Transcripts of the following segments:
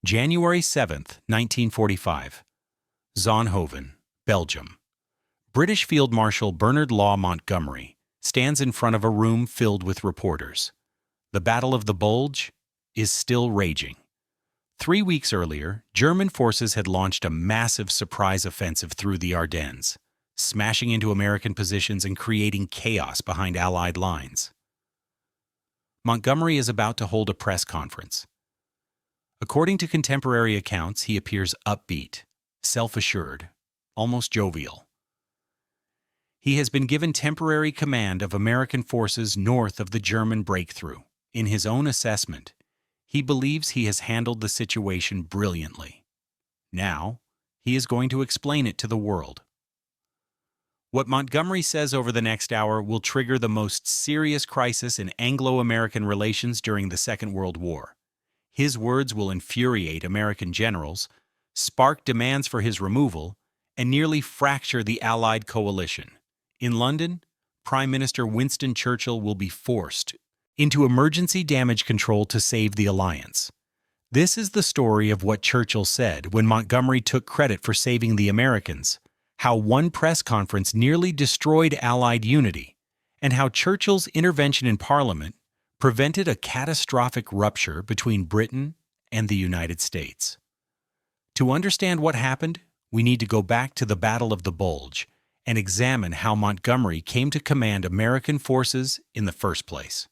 January 7th, 1945. Zonhoven, Belgium. British Field Marshal Bernard Law Montgomery stands in front of a room filled with reporters. The Battle of the Bulge is still raging. 3 weeks earlier, German forces had launched a massive surprise offensive through the Ardennes, smashing into American positions and creating chaos behind Allied lines. Montgomery is about to hold a press conference. According to contemporary accounts, he appears upbeat, self-assured, almost jovial. He has been given temporary command of American forces north of the German breakthrough. In his own assessment, he believes he has handled the situation brilliantly. Now, he is going to explain it to the world. What Montgomery says over the next hour will trigger the most serious crisis in Anglo-American relations during the Second World War. His words will infuriate American generals, spark demands for his removal, and nearly fracture the Allied coalition. In London, Prime Minister Winston Churchill will be forced into emergency damage control to save the alliance. This is the story of what Churchill said when Montgomery took credit for saving the Americans, how one press conference nearly destroyed Allied unity, and how Churchill's intervention in Parliament prevented a catastrophic rupture between Britain and the United States. To understand what happened, we need to go back to the Battle of the Bulge and examine how Montgomery came to command American forces in the first place.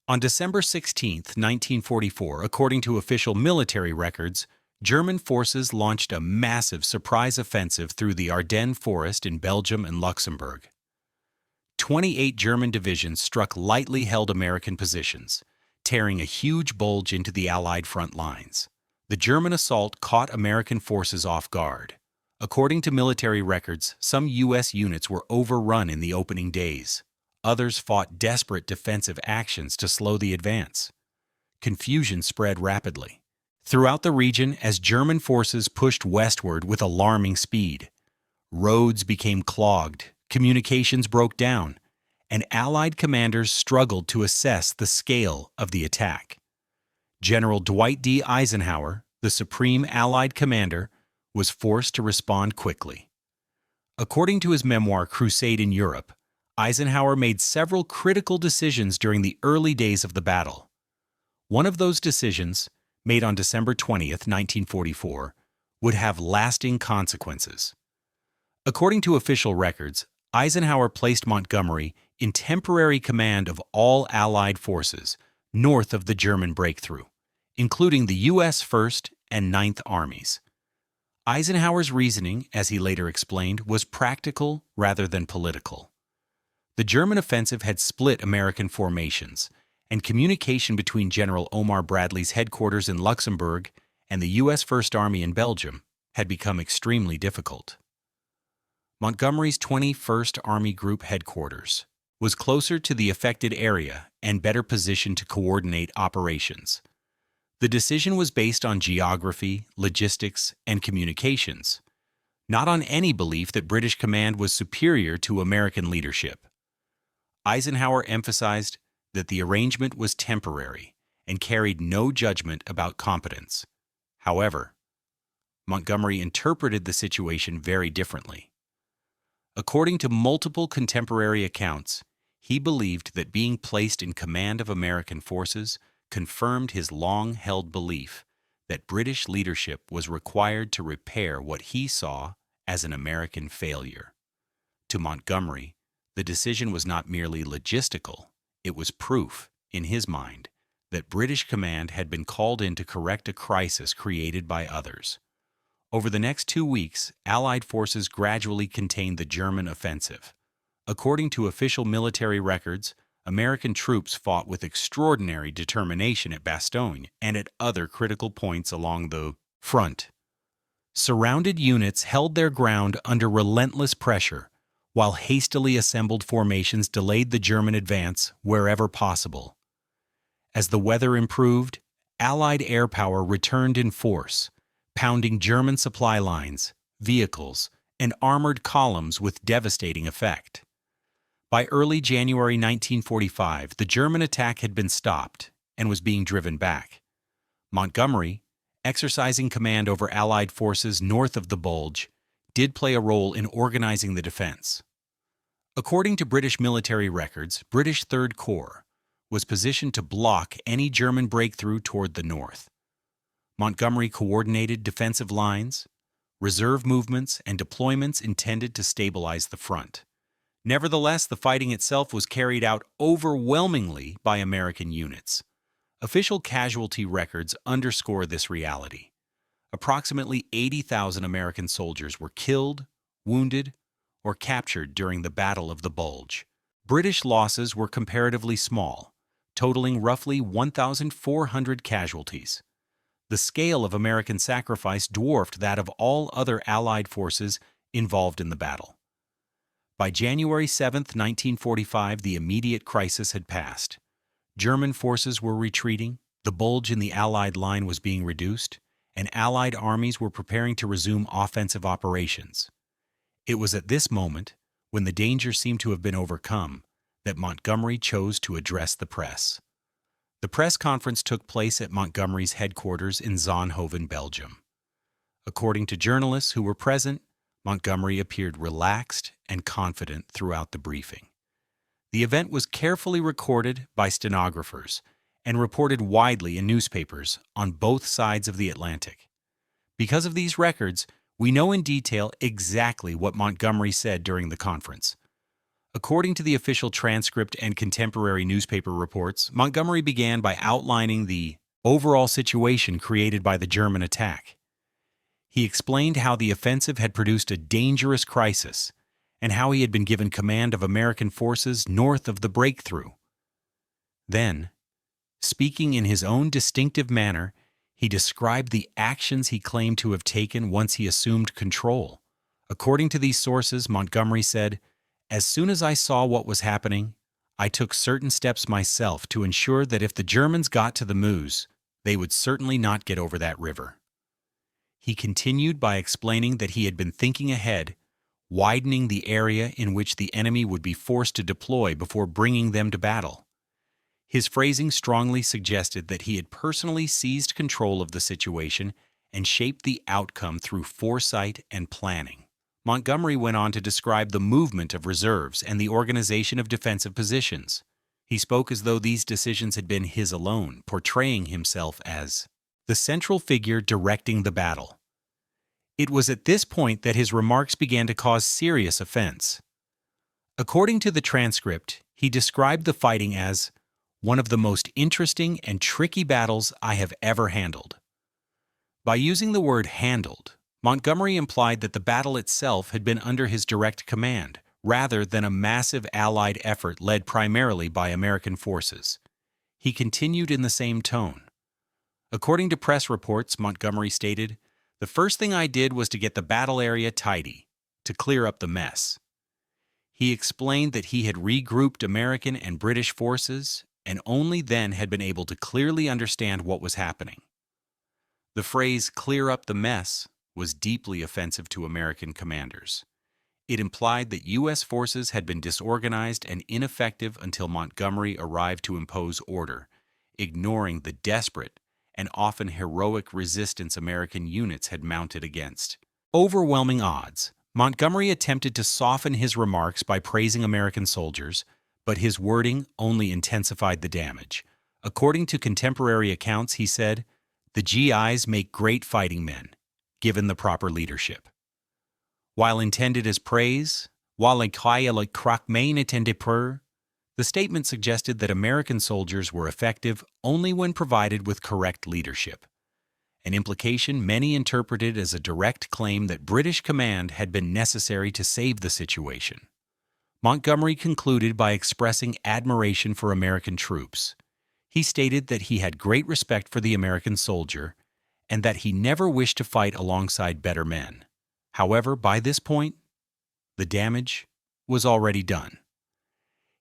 On December 16, 1944, according to official military records, German forces launched a massive surprise offensive through the Ardennes forest in Belgium and Luxembourg. 28 German divisions struck lightly held American positions, tearing a huge bulge into the Allied front lines. The German assault caught American forces off guard. According to military records, some U.S. units were overrun in the opening days. Others fought desperate defensive actions to slow the advance. Confusion spread rapidly throughout the region as German forces pushed westward with alarming speed. Roads became clogged, communications broke down, and Allied commanders struggled to assess the scale of the attack. General Dwight D. Eisenhower, the supreme Allied commander, was forced to respond quickly. According to his memoir Crusade in Europe, Eisenhower made several critical decisions during the early days of the battle. One of those decisions, made on December 20, 1944, would have lasting consequences. According to official records, Eisenhower placed Montgomery in temporary command of all Allied forces north of the German breakthrough, including the U.S. 1st and 9th Armies. Eisenhower's reasoning, as he later explained, was practical rather than political. The German offensive had split American formations, and communication between General Omar Bradley's headquarters in Luxembourg and the U.S. First Army in Belgium had become extremely difficult. Montgomery's 21st Army Group headquarters was closer to the affected area and better positioned to coordinate operations. The decision was based on geography, logistics, and communications, not on any belief that British command was superior to American leadership. Eisenhower emphasized that the arrangement was temporary and carried no judgment about competence. However, Montgomery interpreted the situation very differently. According to multiple contemporary accounts, he believed that being placed in command of American forces confirmed his long-held belief that British leadership was required to repair what he saw as an American failure. To Montgomery, the decision was not merely logistical, it was proof, in his mind, that British command had been called in to correct a crisis created by others. Over the next 2 weeks, Allied forces gradually contained the German offensive. According to official military records, American troops fought with extraordinary determination at Bastogne and at other critical points along the front. Surrounded units held their ground under relentless pressure, while hastily assembled formations delayed the German advance wherever possible. As the weather improved, Allied air power returned in force, pounding German supply lines, vehicles, and armored columns with devastating effect. By early January 1945, the German attack had been stopped and was being driven back. Montgomery, exercising command over Allied forces north of the Bulge, did play a role in organizing the defense. According to British military records, British Third Corps was positioned to block any German breakthrough toward the north. Montgomery coordinated defensive lines, reserve movements, and deployments intended to stabilize the front. Nevertheless, the fighting itself was carried out overwhelmingly by American units. Official casualty records underscore this reality. Approximately 80,000 American soldiers were killed, wounded, or captured during the Battle of the Bulge. British losses were comparatively small, totaling roughly 1,400 casualties. The scale of American sacrifice dwarfed that of all other Allied forces involved in the battle. By January 7, 1945, the immediate crisis had passed. German forces were retreating, the bulge in the Allied line was being reduced, and Allied armies were preparing to resume offensive operations. It was at this moment, when the danger seemed to have been overcome, that Montgomery chose to address the press. The press conference took place at Montgomery's headquarters in Zonhoven, Belgium. According to journalists who were present, Montgomery appeared relaxed and confident throughout the briefing. The event was carefully recorded by stenographers and reported widely in newspapers on both sides of the Atlantic. Because of these records, we know in detail exactly what Montgomery said during the conference. According to the official transcript and contemporary newspaper reports, Montgomery began by outlining the overall situation created by the German attack. He explained how the offensive had produced a dangerous crisis and how he had been given command of American forces north of the breakthrough. Then, speaking in his own distinctive manner, he described the actions he claimed to have taken once he assumed control. According to these sources, Montgomery said, "As soon as I saw what was happening, I took certain steps myself to ensure that if the Germans got to the Meuse, they would certainly not get over that river." He continued by explaining that he had been thinking ahead, widening the area in which the enemy would be forced to deploy before bringing them to battle. His phrasing strongly suggested that he had personally seized control of the situation and shaped the outcome through foresight and planning. Montgomery went on to describe the movement of reserves and the organization of defensive positions. He spoke as though these decisions had been his alone, portraying himself as the central figure directing the battle. It was at this point that his remarks began to cause serious offense. According to the transcript, he described the fighting as one of the most interesting and tricky battles I have ever handled. By using the word handled, Montgomery implied that the battle itself had been under his direct command, rather than a massive Allied effort led primarily by American forces. He continued in the same tone. According to press reports, Montgomery stated, "The first thing I did was to get the battle area tidy, to clear up the mess." He explained that he had regrouped American and British forces and only then had been able to clearly understand what was happening. The phrase "clear up the mess" was deeply offensive to American commanders. It implied that U.S. forces had been disorganized and ineffective until Montgomery arrived to impose order, ignoring the desperate and often heroic resistance American units had mounted against overwhelming odds. Montgomery attempted to soften his remarks by praising American soldiers, but his wording only intensified the damage. According to contemporary accounts, he said, "The GIs make great fighting men, given the proper leadership." While intended as praise, the statement suggested that American soldiers were effective only when provided with correct leadership, an implication many interpreted as a direct claim that British command had been necessary to save the situation. Montgomery concluded by expressing admiration for American troops. He stated that he had great respect for the American soldier and that he never wished to fight alongside better men. However, by this point, the damage was already done.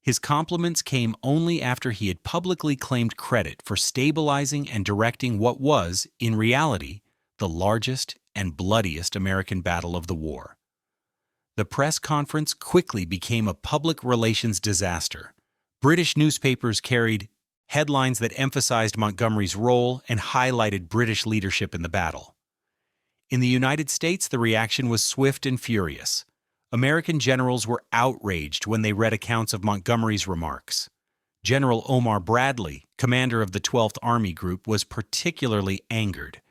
His compliments came only after he had publicly claimed credit for stabilizing and directing what was, in reality, the largest and bloodiest American battle of the war. The press conference quickly became a public relations disaster. British newspapers carried headlines that emphasized Montgomery's role and highlighted British leadership in the battle. In the United States, the reaction was swift and furious. American generals were outraged when they read accounts of Montgomery's remarks. General Omar Bradley, commander of the 12th Army Group, was particularly angered.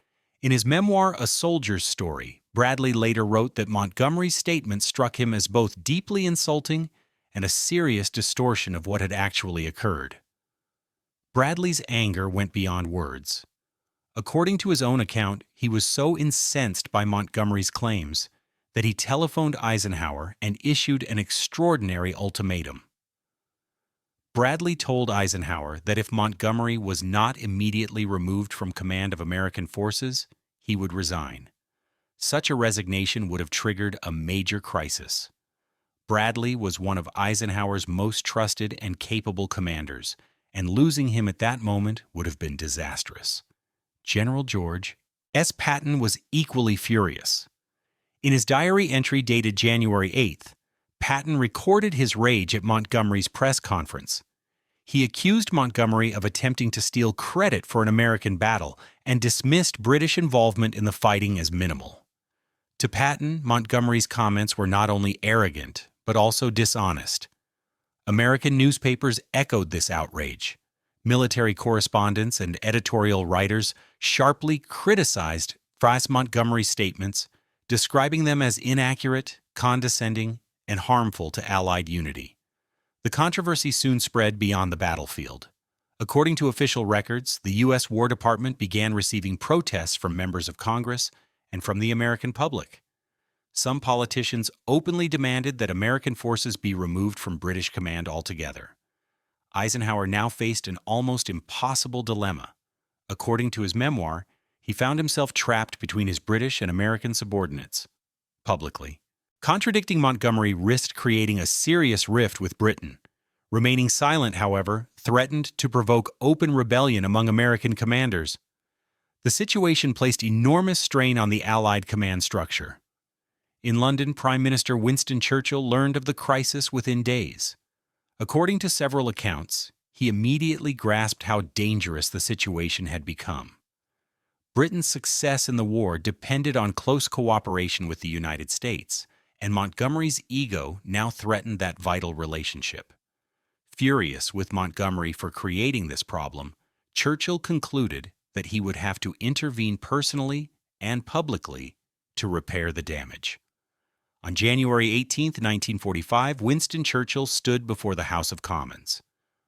In his memoir, A Soldier's Story, Bradley later wrote that Montgomery's statement struck him as both deeply insulting and a serious distortion of what had actually occurred. Bradley's anger went beyond words. According to his own account, he was so incensed by Montgomery's claims that he telephoned Eisenhower and issued an extraordinary ultimatum. Bradley told Eisenhower that if Montgomery was not immediately removed from command of American forces, he would resign. Such a resignation would have triggered a major crisis. Bradley was one of Eisenhower's most trusted and capable commanders, and losing him at that moment would have been disastrous. General George S. Patton was equally furious. In his diary entry dated January 8th, Patton recorded his rage at Montgomery's press conference. He accused Montgomery of attempting to steal credit for an American battle and dismissed British involvement in the fighting as minimal. To Patton, Montgomery's comments were not only arrogant, but also dishonest. American newspapers echoed this outrage. Military correspondents and editorial writers sharply criticized Montgomery's statements, describing them as inaccurate, condescending, and harmful to Allied unity. The controversy soon spread beyond the battlefield. According to official records, the U.S. War Department began receiving protests from members of Congress and from the American public. Some politicians openly demanded that American forces be removed from British command altogether. Eisenhower now faced an almost impossible dilemma. According to his memoir, he found himself trapped between his British and American subordinates. Publicly, contradicting Montgomery risked creating a serious rift with Britain. Remaining silent, however, threatened to provoke open rebellion among American commanders. The situation placed enormous strain on the Allied command structure. In London, Prime Minister Winston Churchill learned of the crisis within days. According to several accounts, he immediately grasped how dangerous the situation had become. Britain's success in the war depended on close cooperation with the United States, and Montgomery's ego now threatened that vital relationship. Furious with Montgomery for creating this problem, Churchill concluded that he would have to intervene personally and publicly to repair the damage. On January 18, 1945, Winston Churchill stood before the House of Commons.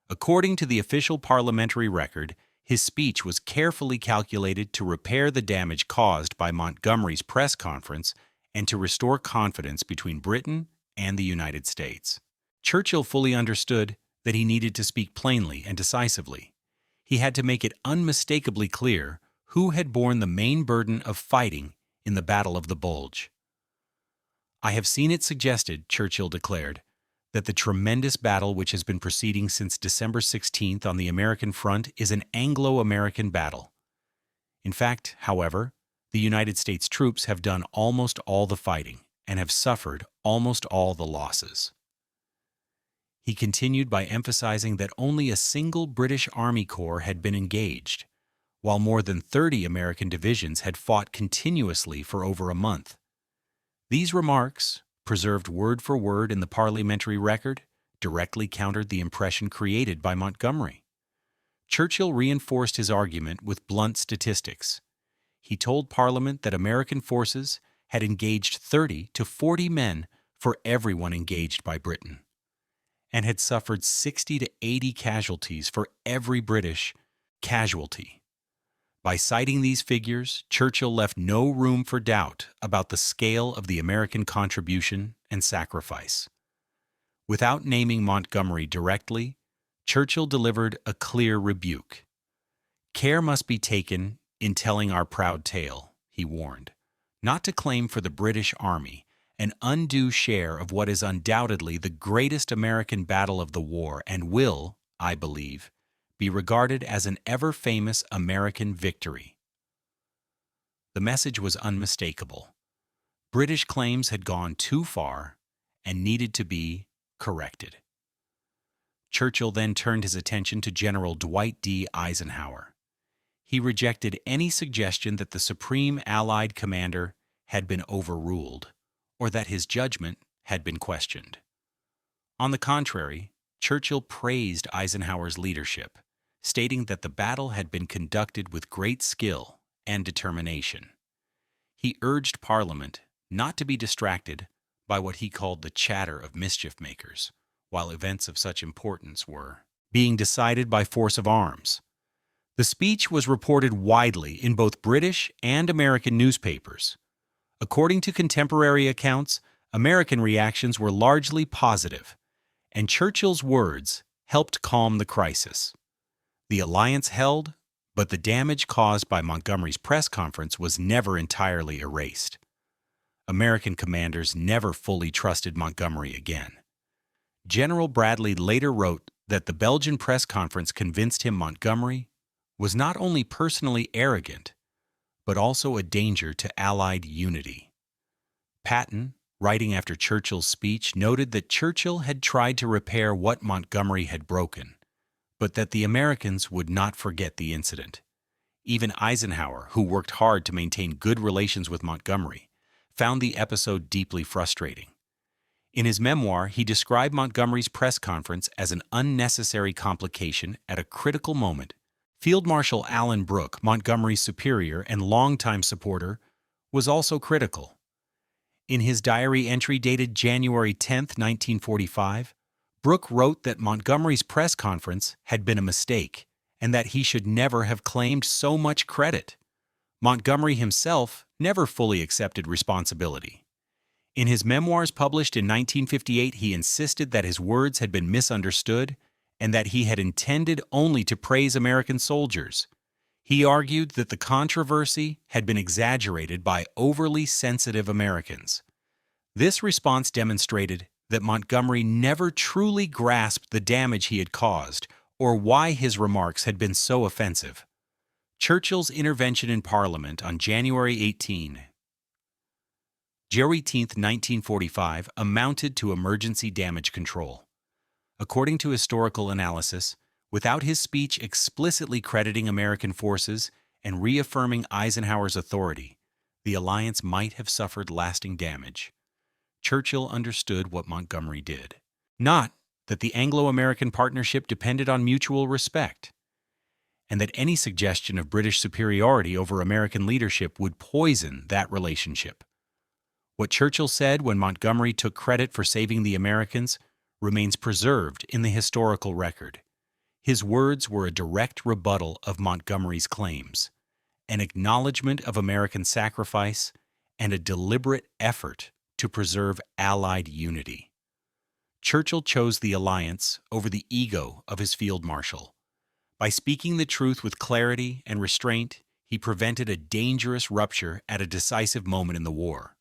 According to the official parliamentary record, his speech was carefully calculated to repair the damage caused by Montgomery's press conference and to restore confidence between Britain and the United States. Churchill fully understood that he needed to speak plainly and decisively. He had to make it unmistakably clear who had borne the main burden of fighting in the Battle of the Bulge. "I have seen it suggested," Churchill declared, "that the tremendous battle which has been proceeding since December 16th on the American front is an Anglo-American battle. In fact, however, the United States troops have done almost all the fighting and have suffered almost all the losses." He continued by emphasizing that only a single British Army Corps had been engaged, while more than 30 American divisions had fought continuously for over a month. These remarks, preserved word for word in the parliamentary record, directly countered the impression created by Montgomery. Churchill reinforced his argument with blunt statistics. He told Parliament that American forces had engaged 30 to 40 men for everyone engaged by Britain, and had suffered 60 to 80 casualties for every British casualty. By citing these figures, Churchill left no room for doubt about the scale of the American contribution and sacrifice. Without naming Montgomery directly, Churchill delivered a clear rebuke. "Care must be taken in telling our proud tale," he warned, "not to claim for the British Army an undue share of what is undoubtedly the greatest American battle of the war and will, I believe, be regarded as an ever-famous American victory." The message was unmistakable. British claims had gone too far and needed to be corrected. Churchill then turned his attention to General Dwight D. Eisenhower. He rejected any suggestion that the Supreme Allied commander had been overruled, or that his judgment had been questioned. On the contrary, Churchill praised Eisenhower's leadership, stating that the battle had been conducted with great skill and determination. He urged Parliament not to be distracted by what he called the chatter of mischief-makers, while events of such importance were being decided by force of arms. The speech was reported widely in both British and American newspapers. According to contemporary accounts, American reactions were largely positive, and Churchill's words helped calm the crisis. The alliance held, but the damage caused by Montgomery's press conference was never entirely erased. American commanders never fully trusted Montgomery again. General Bradley later wrote that the Belgian press conference convinced him Montgomery was not only personally arrogant, but also a danger to Allied unity. Patton, writing after Churchill's speech, noted that Churchill had tried to repair what Montgomery had broken, but that the Americans would not forget the incident. Even Eisenhower, who worked hard to maintain good relations with Montgomery, found the episode deeply frustrating. In his memoir, he described Montgomery's press conference as an unnecessary complication at a critical moment. Field Marshal Alan Brooke, Montgomery's superior and longtime supporter, was also critical. In his diary entry dated January 10, 1945, Brooke wrote that Montgomery's press conference had been a mistake and that he should never have claimed so much credit. Montgomery himself never fully accepted responsibility. In his memoirs published in 1958, he insisted that his words had been misunderstood and that he had intended only to praise American soldiers. He argued that the controversy had been exaggerated by overly sensitive Americans. This response demonstrated that Montgomery never truly grasped the damage he had caused or why his remarks had been so offensive. Churchill's intervention in Parliament on January 18th, 1945, amounted to emergency damage control. According to historical analysis, without his speech explicitly crediting American forces and reaffirming Eisenhower's authority, the alliance might have suffered lasting damage. Churchill understood what Montgomery did. Not that the Anglo-American partnership depended on mutual respect, and that any suggestion of British superiority over American leadership would poison that relationship. What Churchill said when Montgomery took credit for saving the Americans remains preserved in the historical record. His words were a direct rebuttal of Montgomery's claims, an acknowledgement of American sacrifice, and a deliberate effort to preserve Allied unity. Churchill chose the alliance over the ego of his field marshal. By speaking the truth with clarity and restraint, he prevented a dangerous rupture at a decisive moment in the war.